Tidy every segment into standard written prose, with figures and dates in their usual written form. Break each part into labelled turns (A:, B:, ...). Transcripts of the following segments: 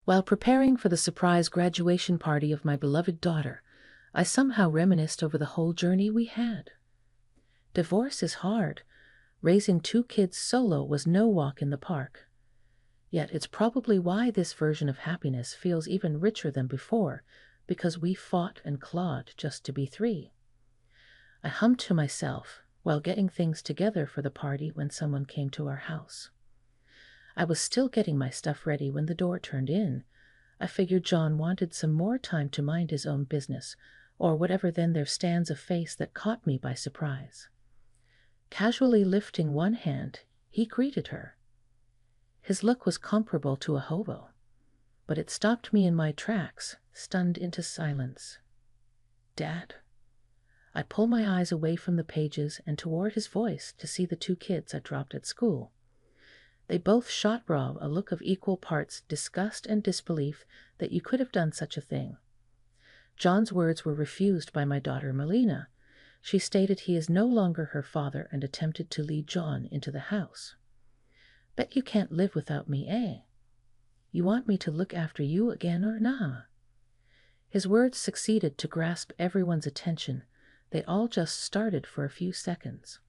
A: While preparing for the surprise graduation party of my beloved daughter, I somehow reminisced over the whole journey we had. Divorce is hard. Raising two kids solo was no walk in the park. Yet it's probably why this version of happiness feels even richer than before, because we fought and clawed just to be three. I hummed to myself while getting things together for the party when someone came to our house. I was still getting my stuff ready when the door turned in. I figured John wanted some more time to mind his own business, or whatever. Then there stands a face that caught me by surprise. Casually lifting one hand, he greeted her. His look was comparable to a hobo, but it stopped me in my tracks, stunned into silence. Dad? I pulled my eyes away from the pages and toward his voice to see the two kids I dropped at school. They both shot Rob a look of equal parts disgust and disbelief that you could have done such a thing. John's words were refused by my daughter Melina. She stated he is no longer her father and attempted to lead John into the house. Bet you can't live without me, eh? You want me to look after you again or nah? His words succeeded to grasp everyone's attention. They all just started for a few seconds.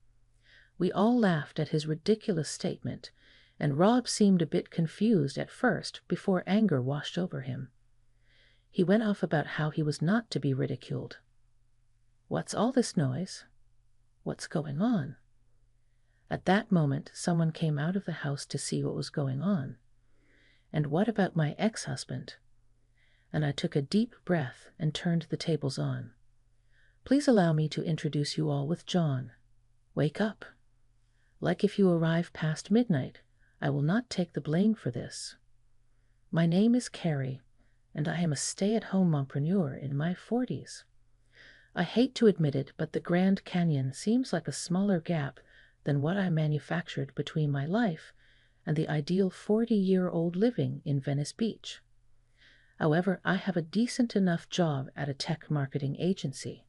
A: We all laughed at his ridiculous statement, and Rob seemed a bit confused at first before anger washed over him. He went off about how he was not to be ridiculed. What's all this noise? What's going on? At that moment, someone came out of the house to see what was going on. And what about my ex-husband? And I took a deep breath and turned the tables on. Please allow me to introduce you all with John. Wake up. Like if you arrive past midnight, I will not take the blame for this. My name is Carrie, and I am a stay-at-home mompreneur in my 40s. I hate to admit it, but the Grand Canyon seems like a smaller gap than what I manufactured between my life and the ideal 40-year-old living in Venice Beach. However, I have a decent enough job at a tech marketing agency,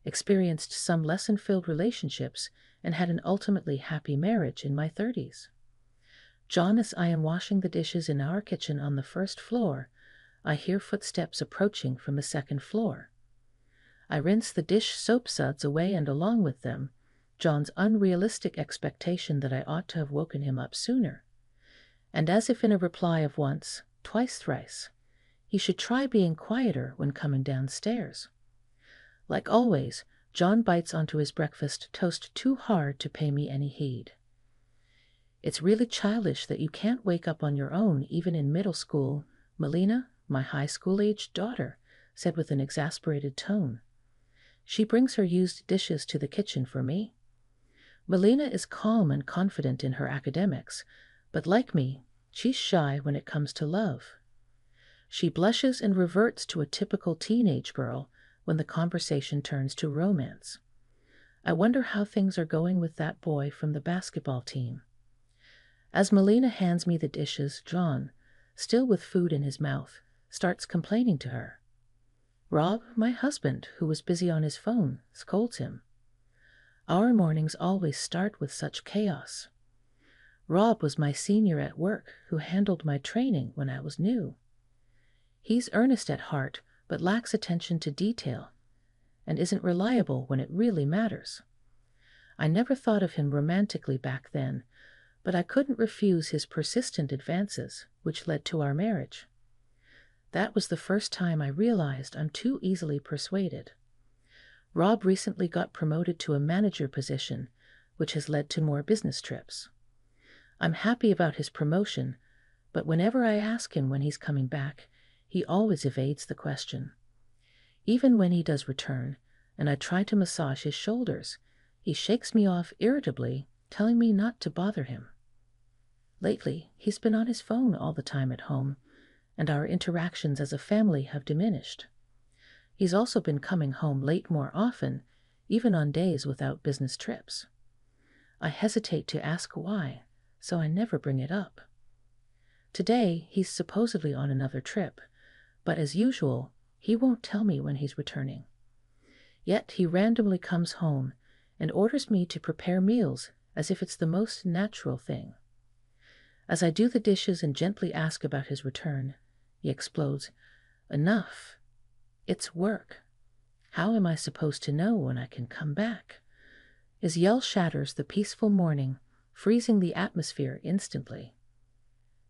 A: experienced some lesson-filled relationships, and had an ultimately happy marriage in my 30s. John, as I am washing the dishes in our kitchen on the first floor, I hear footsteps approaching from the second floor. I rinse the dish soap suds away, and along with them, John's unrealistic expectation that I ought to have woken him up sooner. And as if in a reply of once, twice, thrice, he should try being quieter when coming downstairs. Like always, John bites onto his breakfast toast too hard to pay me any heed. It's really childish that you can't wake up on your own even in middle school, Melina, my high school-aged daughter, said with an exasperated tone. She brings her used dishes to the kitchen for me. Melina is calm and confident in her academics, but like me, she's shy when it comes to love. She blushes and reverts to a typical teenage girl when the conversation turns to romance. I wonder how things are going with that boy from the basketball team. As Melina hands me the dishes, John, still with food in his mouth, starts complaining to her. Rob, my husband, who was busy on his phone, scolds him. Our mornings always start with such chaos. Rob was my senior at work who handled my training when I was new. He's earnest at heart, but lacks attention to detail, and isn't reliable when it really matters. I never thought of him romantically back then, but I couldn't refuse his persistent advances, which led to our marriage. That was the first time I realized I'm too easily persuaded. Rob recently got promoted to a manager position, which has led to more business trips. I'm happy about his promotion, but whenever I ask him when he's coming back, he always evades the question. Even when he does return, and I try to massage his shoulders, he shakes me off irritably, telling me not to bother him. Lately, he's been on his phone all the time at home, and our interactions as a family have diminished. He's also been coming home late more often, even on days without business trips. I hesitate to ask why, so I never bring it up. Today, he's supposedly on another trip, but as usual, he won't tell me when he's returning. Yet he randomly comes home and orders me to prepare meals as if it's the most natural thing. As I do the dishes and gently ask about his return, he explodes. Enough. It's work. How am I supposed to know when I can come back? His yell shatters the peaceful morning, freezing the atmosphere instantly.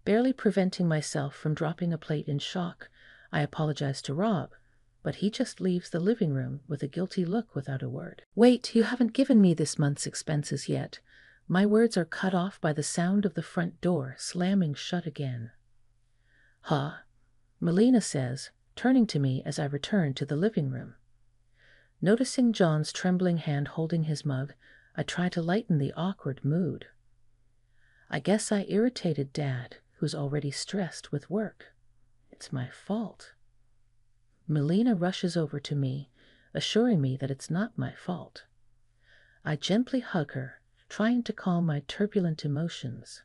A: Barely preventing myself from dropping a plate in shock, I apologize to Rob, but he just leaves the living room with a guilty look without a word. Wait, you haven't given me this month's expenses yet. My words are cut off by the sound of the front door slamming shut again. Huh? Melina says, turning to me as I return to the living room. Noticing John's trembling hand holding his mug, I try to lighten the awkward mood. I guess I irritated Dad, who's already stressed with work. It's my fault. Melina rushes over to me, assuring me that it's not my fault. I gently hug her, trying to calm my turbulent emotions.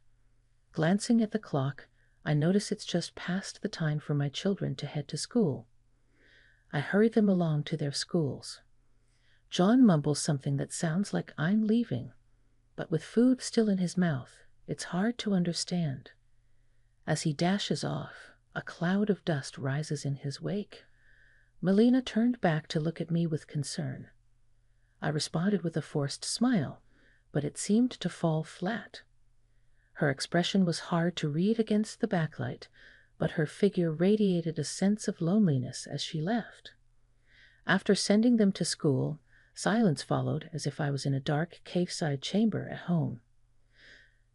A: Glancing at the clock, I notice it's just past the time for my children to head to school. I hurry them along to their schools. John mumbles something that sounds like I'm leaving, but with food still in his mouth, it's hard to understand. As he dashes off, a cloud of dust rises in his wake. Melina turned back to look at me with concern. I responded with a forced smile, but it seemed to fall flat. Her expression was hard to read against the backlight, but her figure radiated a sense of loneliness as she left. After sending them to school, silence followed as if I was in a dark cave-side chamber at home.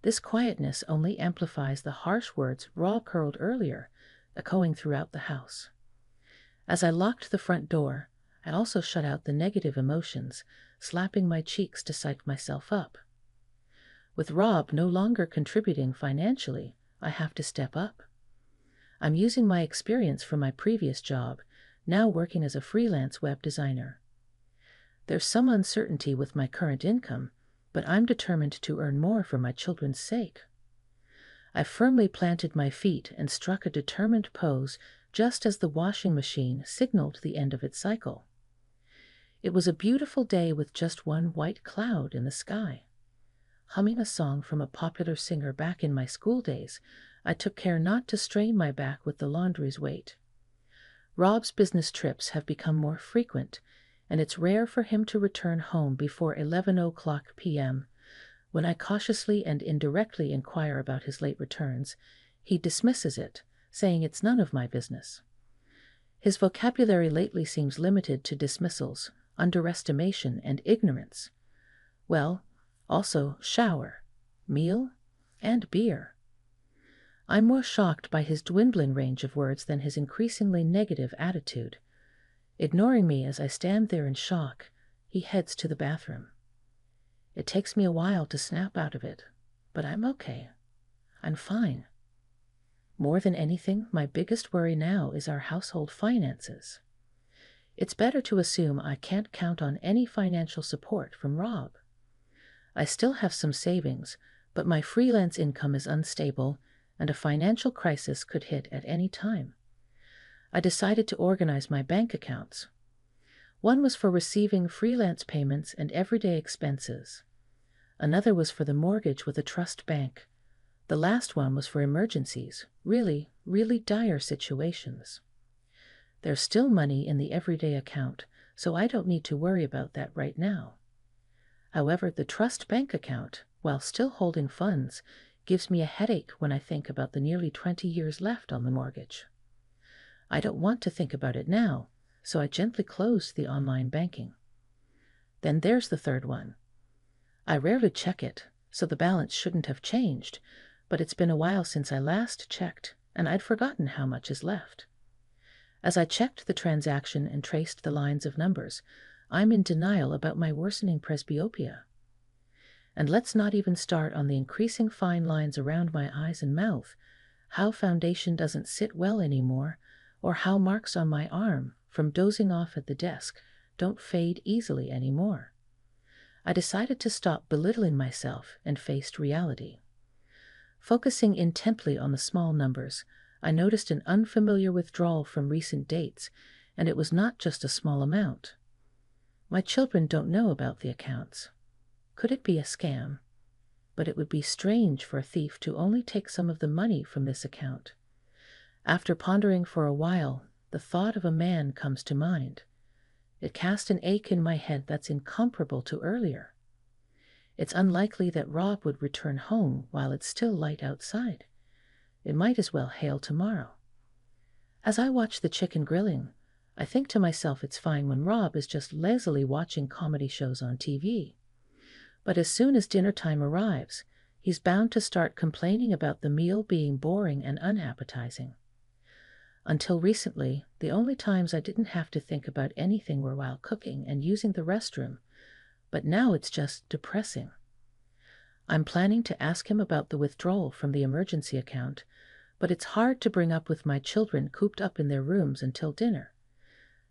A: This quietness only amplifies the harsh words Rob hurled earlier, echoing throughout the house. As I locked the front door, I also shut out the negative emotions, slapping my cheeks to psych myself up. With Rob no longer contributing financially, I have to step up. I'm using my experience from my previous job, now working as a freelance web designer. There's some uncertainty with my current income, but I'm determined to earn more for my children's sake. I firmly planted my feet and struck a determined pose just as the washing machine signaled the end of its cycle. It was a beautiful day with just one white cloud in the sky. Humming a song from a popular singer back in my school days, I took care not to strain my back with the laundry's weight. Rob's business trips have become more frequent, and it's rare for him to return home before 11:00 p.m. When I cautiously and indirectly inquire about his late returns, he dismisses it, saying it's none of my business. His vocabulary lately seems limited to dismissals, underestimation, and ignorance. Well, also shower, meal, and beer. I'm more shocked by his dwindling range of words than his increasingly negative attitude. Ignoring me as I stand there in shock, he heads to the bathroom. It takes me a while to snap out of it, but I'm okay. I'm fine. More than anything, my biggest worry now is our household finances. It's better to assume I can't count on any financial support from Rob. I still have some savings, but my freelance income is unstable, and a financial crisis could hit at any time. I decided to organize my bank accounts. One was for receiving freelance payments and everyday expenses. Another was for the mortgage with a trust bank. The last one was for emergencies, really, really dire situations. There's still money in the everyday account, so I don't need to worry about that right now. However, the trust bank account, while still holding funds, gives me a headache when I think about the nearly 20 years left on the mortgage. I don't want to think about it now, so I gently close the online banking. Then there's the third one. I rarely check it, so the balance shouldn't have changed, but it's been a while since I last checked, and I'd forgotten how much is left. As I checked the transaction and traced the lines of numbers, I'm in denial about my worsening presbyopia. And let's not even start on the increasing fine lines around my eyes and mouth, how foundation doesn't sit well anymore, or how marks on my arm from dozing off at the desk don't fade easily anymore. I decided to stop belittling myself and faced reality. Focusing intently on the small numbers, I noticed an unfamiliar withdrawal from recent dates, and it was not just a small amount. My children don't know about the accounts. Could it be a scam? But it would be strange for a thief to only take some of the money from this account. After pondering for a while, the thought of a man comes to mind. It cast an ache in my head that's incomparable to earlier. It's unlikely that Rob would return home while it's still light outside. It might as well hail tomorrow. As I watch the chicken grilling, I think to myself it's fine when Rob is just lazily watching comedy shows on TV. But as soon as dinner time arrives, he's bound to start complaining about the meal being boring and unappetizing. Until recently, the only times I didn't have to think about anything were while cooking and using the restroom, but now it's just depressing. I'm planning to ask him about the withdrawal from the emergency account, but it's hard to bring up with my children cooped up in their rooms until dinner.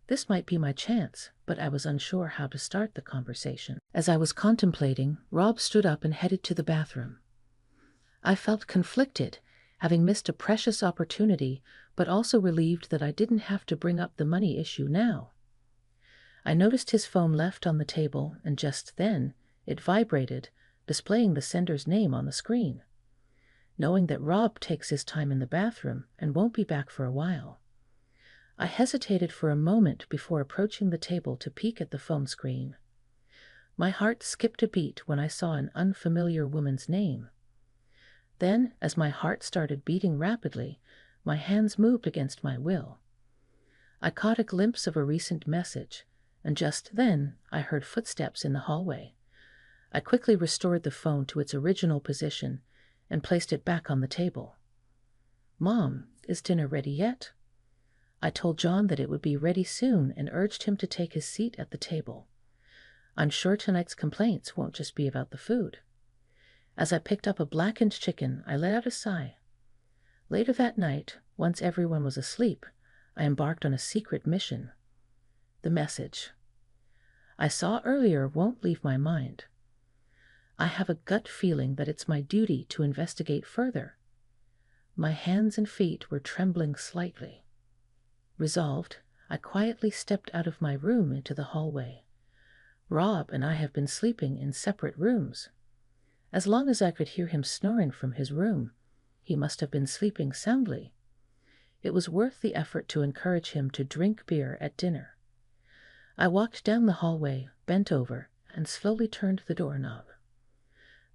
A: This might be my chance, but I was unsure how to start the conversation. As I was contemplating, Rob stood up and headed to the bathroom. I felt conflicted, having missed a precious opportunity, but also relieved that I didn't have to bring up the money issue now. I noticed his phone left on the table, and just then it vibrated, displaying the sender's name on the screen. Knowing that Rob takes his time in the bathroom and won't be back for a while, I hesitated for a moment before approaching the table to peek at the phone screen. My heart skipped a beat when I saw an unfamiliar woman's name. Then, as my heart started beating rapidly, my hands moved against my will. I caught a glimpse of a recent message, and just then I heard footsteps in the hallway. I quickly restored the phone to its original position and placed it back on the table. "Mom, is dinner ready yet?" I told John that it would be ready soon and urged him to take his seat at the table. I'm sure tonight's complaints won't just be about the food. As I picked up a blackened chicken, I let out a sigh. Later that night, once everyone was asleep, I embarked on a secret mission. The message I saw earlier won't leave my mind. I have a gut feeling that it's my duty to investigate further. My hands and feet were trembling slightly. Resolved, I quietly stepped out of my room into the hallway. Rob and I have been sleeping in separate rooms. As long as I could hear him snoring from his room, he must have been sleeping soundly. It was worth the effort to encourage him to drink beer at dinner. I walked down the hallway, bent over, and slowly turned the doorknob.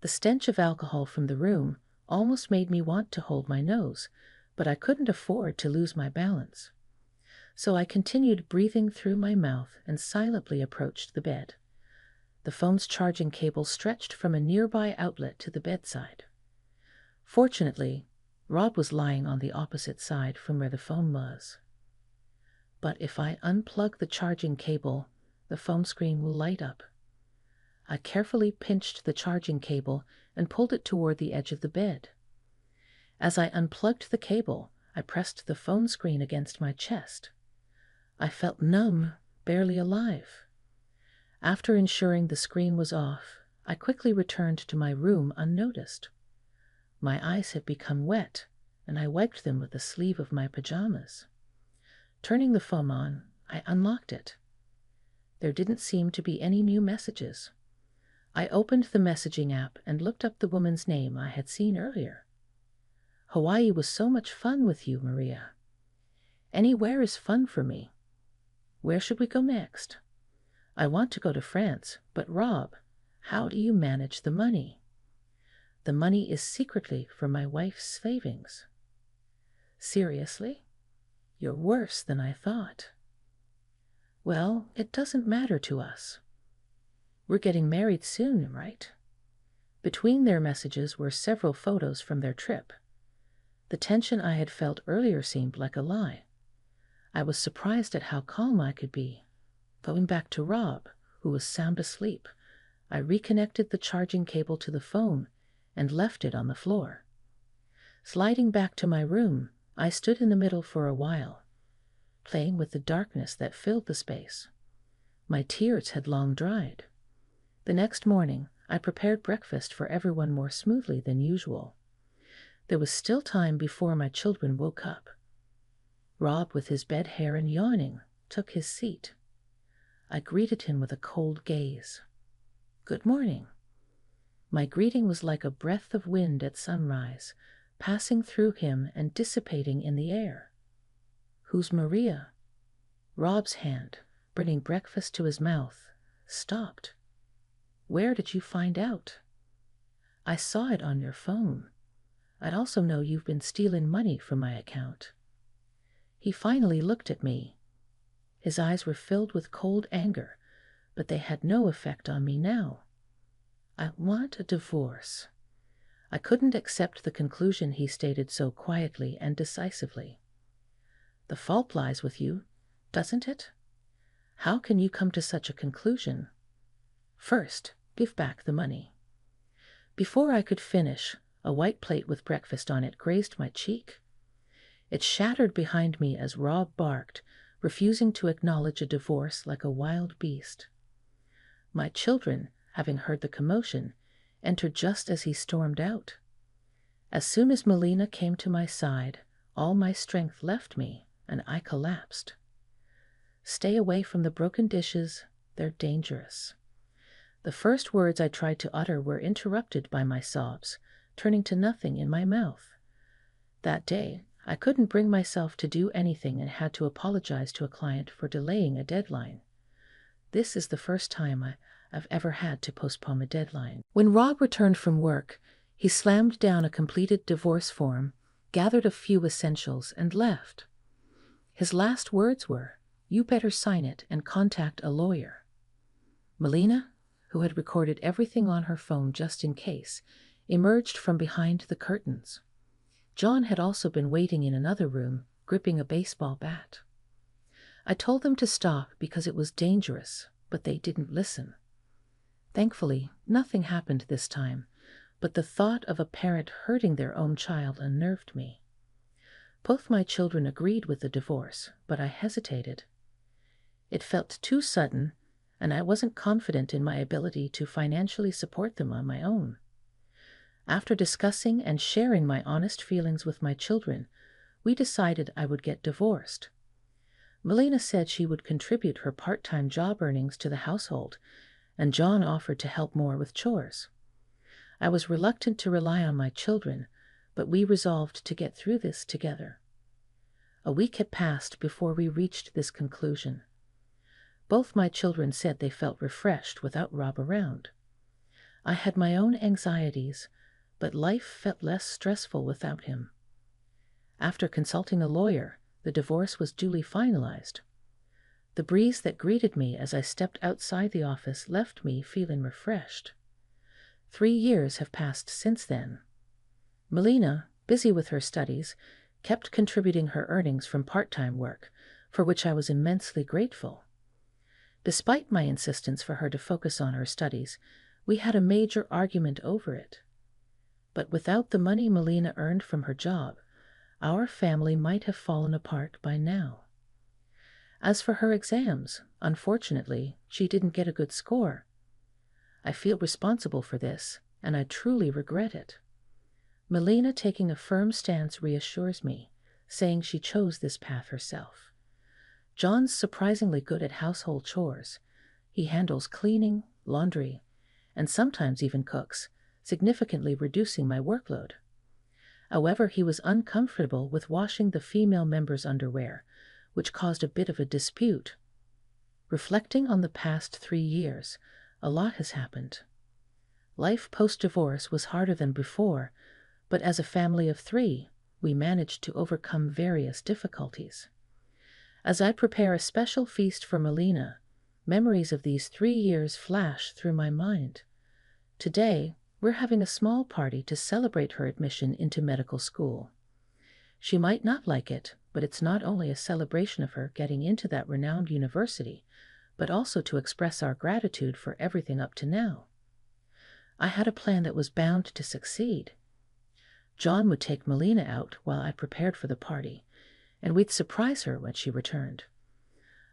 A: The stench of alcohol from the room almost made me want to hold my nose, but I couldn't afford to lose my balance. So I continued breathing through my mouth and silently approached the bed. The phone's charging cable stretched from a nearby outlet to the bedside. Fortunately, Rob was lying on the opposite side from where the phone was. But if I unplug the charging cable, the phone screen will light up. I carefully pinched the charging cable and pulled it toward the edge of the bed. As I unplugged the cable, I pressed the phone screen against my chest. I felt numb, barely alive. After ensuring the screen was off, I quickly returned to my room unnoticed. My eyes had become wet, and I wiped them with the sleeve of my pajamas. Turning the phone on, I unlocked it. There didn't seem to be any new messages. I opened the messaging app and looked up the woman's name I had seen earlier. "Hawaii was so much fun with you, Maria." "Anywhere is fun for me." "Where should we go next?" "I want to go to France, but Rob, how do you manage the money?" "The money is secretly for my wife's savings." "Seriously? You're worse than I thought." "Well, it doesn't matter to us. We're getting married soon, right?" Between their messages were several photos from their trip. The tension I had felt earlier seemed like a lie. I was surprised at how calm I could be. Going back to Rob, who was sound asleep, I reconnected the charging cable to the phone and left it on the floor. Sliding back to my room, I stood in the middle for a while, playing with the darkness that filled the space. My tears had long dried. The next morning, I prepared breakfast for everyone more smoothly than usual. There was still time before my children woke up. Rob, with his bed hair and yawning, took his seat. I greeted him with a cold gaze. "Good morning." My greeting was like a breath of wind at sunrise, passing through him and dissipating in the air. Who's Maria? Rob's hand, bringing breakfast to his mouth, stopped. Where did you find out? I saw it on your phone. I'd also know you've been stealing money from my account. He finally looked at me. His eyes were filled with cold anger, but they had no effect on me now. I want a divorce. I couldn't accept the conclusion he stated so quietly and decisively. The fault lies with you, doesn't it? How can you come to such a conclusion? First, give back the money. Before I could finish, a white plate with breakfast on it grazed my cheek. It shattered behind me as Rob barked, refusing to acknowledge a divorce like a wild beast. My children, having heard the commotion, entered just as he stormed out. As soon as Melina came to my side, all my strength left me, and I collapsed. Stay away from the broken dishes, they're dangerous. The first words I tried to utter were interrupted by my sobs, turning to nothing in my mouth. That day, I couldn't bring myself to do anything and had to apologize to a client for delaying a deadline. This is the first time I've ever had to postpone a deadline. When Rob returned from work, he slammed down a completed divorce form, gathered a few essentials, and left. His last words were, "You better sign it and contact a lawyer." Melina, who had recorded everything on her phone just in case, emerged from behind the curtains. John had also been waiting in another room, gripping a baseball bat. I told them to stop because it was dangerous, but they didn't listen. Thankfully, nothing happened this time, but the thought of a parent hurting their own child unnerved me. Both my children agreed with the divorce, but I hesitated. It felt too sudden, and I wasn't confident in my ability to financially support them on my own. After discussing and sharing my honest feelings with my children, we decided I would get divorced. Melina said she would contribute her part-time job earnings to the household, and John offered to help more with chores. I was reluctant to rely on my children, but we resolved to get through this together. A week had passed before we reached this conclusion. Both my children said they felt refreshed without Rob around. I had my own anxieties, but life felt less stressful without him. After consulting a lawyer, the divorce was duly finalized. The breeze that greeted me as I stepped outside the office left me feeling refreshed. 3 years have passed since then. Melina, busy with her studies, kept contributing her earnings from part-time work, for which I was immensely grateful. Despite my insistence for her to focus on her studies, we had a major argument over it. But without the money Melina earned from her job, our family might have fallen apart by now. As for her exams, unfortunately, she didn't get a good score. I feel responsible for this, and I truly regret it. Melina taking a firm stance reassures me, saying she chose this path herself. John's surprisingly good at household chores. He handles cleaning, laundry, and sometimes even cooks, significantly reducing my workload. However, he was uncomfortable with washing the female member's underwear, which caused a bit of a dispute. Reflecting on the past 3 years, a lot has happened. Life post-divorce was harder than before, but as a family of 3, we managed to overcome various difficulties. As I prepare a special feast for Melina, memories of these 3 years flash through my mind. Today, we're having a small party to celebrate her admission into medical school. She might not like it, but it's not only a celebration of her getting into that renowned university, but also to express our gratitude for everything up to now. I had a plan that was bound to succeed. John would take Melina out while I prepared for the party, and we'd surprise her when she returned.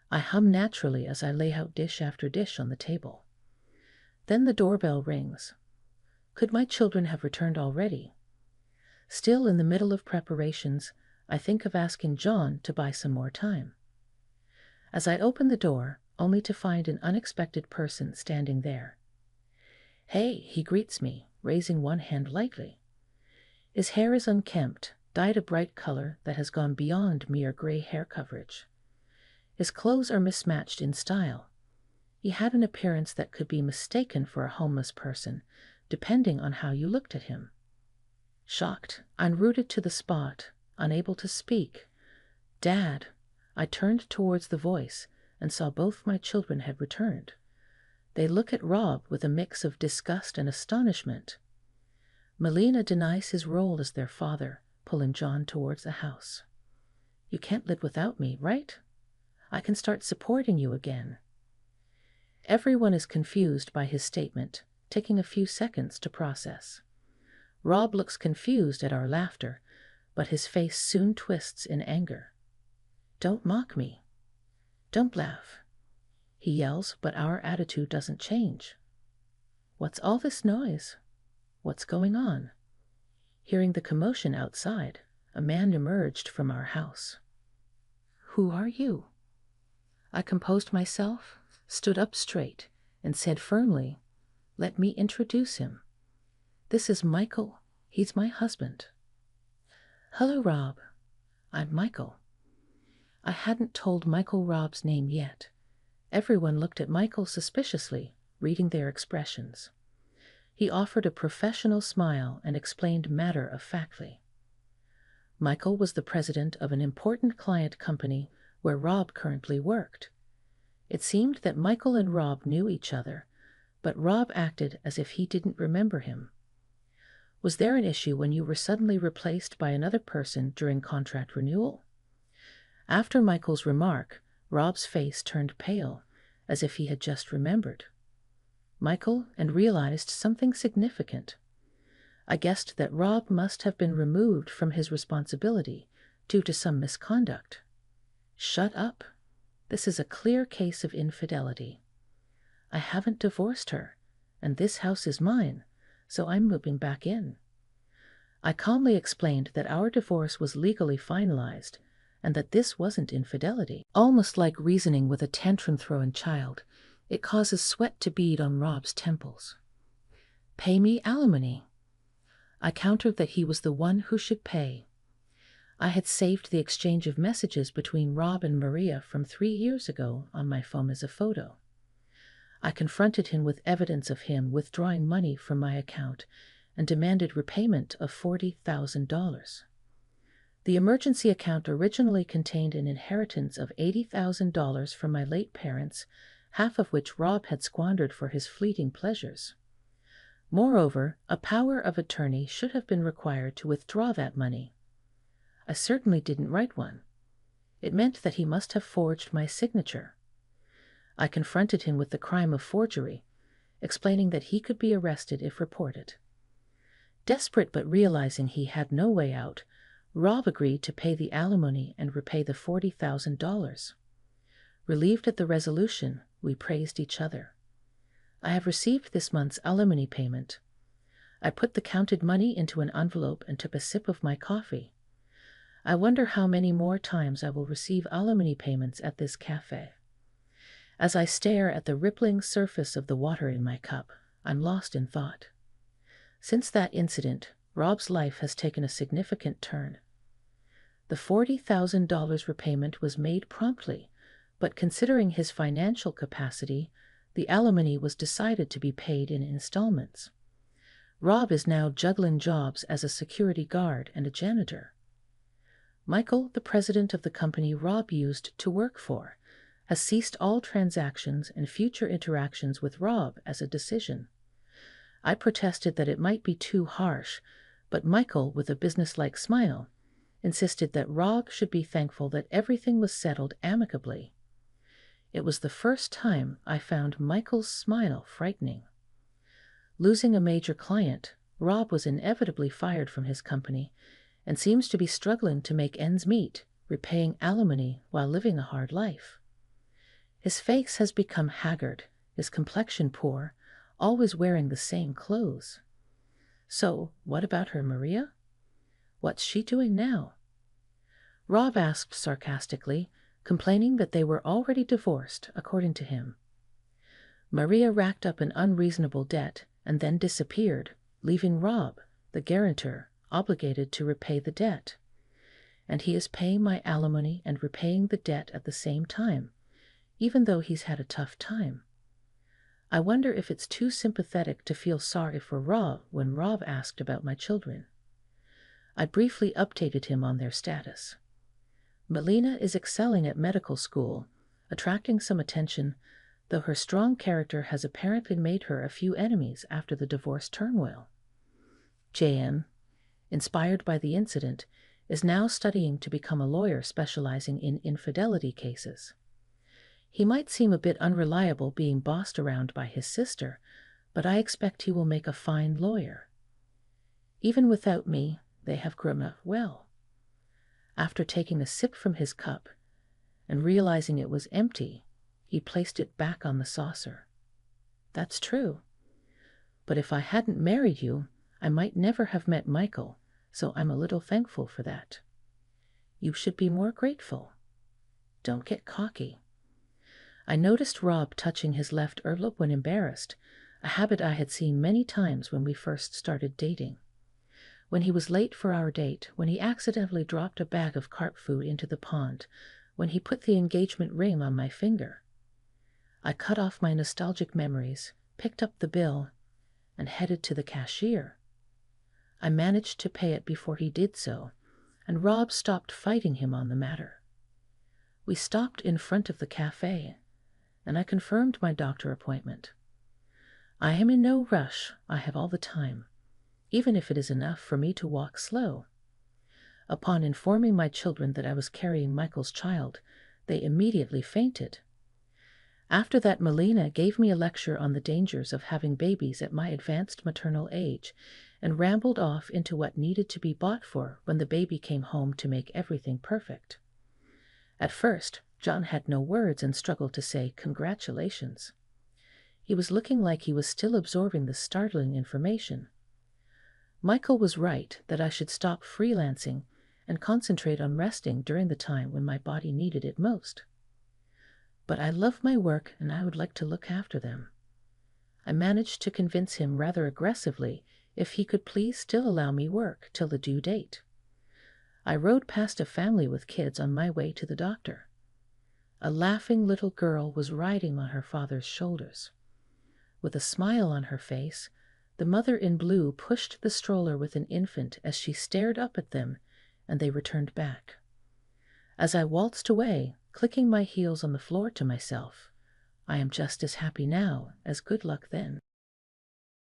A: I hum naturally as I lay out dish after dish on the table. Then the doorbell rings. Could my children have returned already? Still in the middle of preparations, I think of asking John to buy some more time. As I open the door, only to find an unexpected person standing there. "Hey," he greets me, raising one hand lightly. His hair is unkempt, dyed a bright color that has gone beyond mere gray hair coverage. His clothes are mismatched in style. He had an appearance that could be mistaken for a homeless person, depending on how you looked at him. Shocked, I'm rooted to the spot, unable to speak. "Dad!" I turned towards the voice and saw both my children had returned. They look at Rob with a mix of disgust and astonishment. Melina denies his role as their father, pulling John towards the house. "You can't live without me, right? I can start supporting you again." Everyone is confused by his statement, taking a few seconds to process. Rob looks confused at our laughter, but his face soon twists in anger. "Don't mock me. Don't laugh," he yells, but our attitude doesn't change. "What's all this noise? What's going on?" Hearing the commotion outside, a man emerged from our house. "Who are you?" I composed myself, stood up straight, and said firmly, "Let me introduce him. This is Michael. He's my husband." "Hello, Rob. I'm Michael." I hadn't told Michael Rob's name yet. Everyone looked at Michael suspiciously, reading their expressions. He offered a professional smile and explained matter-of-factly. Michael was the president of an important client company where Rob currently worked. It seemed that Michael and Rob knew each other, but Rob acted as if he didn't remember him. "Was there an issue when you were suddenly replaced by another person during contract renewal?" After Michael's remark, Rob's face turned pale, as if he had just remembered. Michael and realized something significant. I guessed that Rob must have been removed from his responsibility due to some misconduct. "Shut up. This is a clear case of infidelity. I haven't divorced her, and this house is mine, so I'm moving back in." I calmly explained that our divorce was legally finalized and that this wasn't infidelity. Almost like reasoning with a tantrum-throwing child, it causes sweat to bead on Rob's temples. "Pay me alimony." I countered that he was the one who should pay. I had saved the exchange of messages between Rob and Maria from 3 years ago on my phone as a photo. I confronted him with evidence of him withdrawing money from my account and demanded repayment of $40,000. The emergency account originally contained an inheritance of $80,000 from my late parents, half of which Rob had squandered for his fleeting pleasures. Moreover, a power of attorney should have been required to withdraw that money. I certainly didn't write one. It meant that he must have forged my signature. I confronted him with the crime of forgery, explaining that he could be arrested if reported. Desperate but realizing he had no way out, Rob agreed to pay the alimony and repay the $40,000. Relieved at the resolution, we praised each other. I have received this month's alimony payment. I put the counted money into an envelope and took a sip of my coffee. I wonder how many more times I will receive alimony payments at this cafe. As I stare at the rippling surface of the water in my cup, I'm lost in thought. Since that incident, Rob's life has taken a significant turn. The $40,000 repayment was made promptly, but considering his financial capacity, the alimony was decided to be paid in installments. Rob is now juggling jobs as a security guard and a janitor. Michael, the president of the company Rob used to work for, has ceased all transactions and future interactions with Rob as a decision. I protested that it might be too harsh, but Michael, with a businesslike smile, insisted that Rob should be thankful that everything was settled amicably. It was the first time I found Michael's smile frightening. Losing a major client, Rob was inevitably fired from his company and seems to be struggling to make ends meet, repaying alimony while living a hard life. His face has become haggard, his complexion poor, always wearing the same clothes. So, what about her Maria? What's she doing now? Rob asked sarcastically, complaining that they were already divorced, according to him. Maria racked up an unreasonable debt and then disappeared, leaving Rob, the guarantor, obligated to repay the debt. and he is paying my alimony and repaying the debt at the same time, even though he's had a tough time. I wonder if it's too sympathetic to feel sorry for Rob when Rob asked about my children. I briefly updated him on their status. Melina is excelling at medical school, attracting some attention, though her strong character has apparently made her a few enemies after the divorce turmoil. JN, inspired by the incident, is now studying to become a lawyer specializing in infidelity cases. He might seem a bit unreliable being bossed around by his sister, but I expect he will make a fine lawyer. Even without me, they have grown up well. After taking a sip from his cup and realizing it was empty, he placed it back on the saucer. That's true. But if I hadn't married you, I might never have met Michael, so I'm a little thankful for that. You should be more grateful. Don't get cocky. I noticed Rob touching his left earlobe when embarrassed, a habit I had seen many times when we first started dating. When he was late for our date, when he accidentally dropped a bag of carp food into the pond, when he put the engagement ring on my finger. I cut off my nostalgic memories, picked up the bill, and headed to the cashier. I managed to pay it before he did so, and Rob stopped fighting him on the matter. We stopped in front of the cafe, and I confirmed my doctor appointment. I am in no rush. I have all the time, even if it is enough for me to walk slow. Upon informing my children that I was carrying Michael's child, they immediately fainted. After that, Melina gave me a lecture on the dangers of having babies at my advanced maternal age and rambled off into what needed to be bought for when the baby came home to make everything perfect. At first, John had no words and struggled to say congratulations. He was looking like he was still absorbing the startling information. Michael was right that I should stop freelancing and concentrate on resting during the time when my body needed it most. But I love my work and I would like to look after them. I managed to convince him rather aggressively if he could please still allow me work till the due date. I rode past a family with kids on my way to the doctor. A laughing little girl was riding on her father's shoulders. With a smile on her face, the mother in blue pushed the stroller with an infant as she stared up at them, and they returned back. As I waltzed away, clicking my heels on the floor to myself, I am just as happy now as good luck then.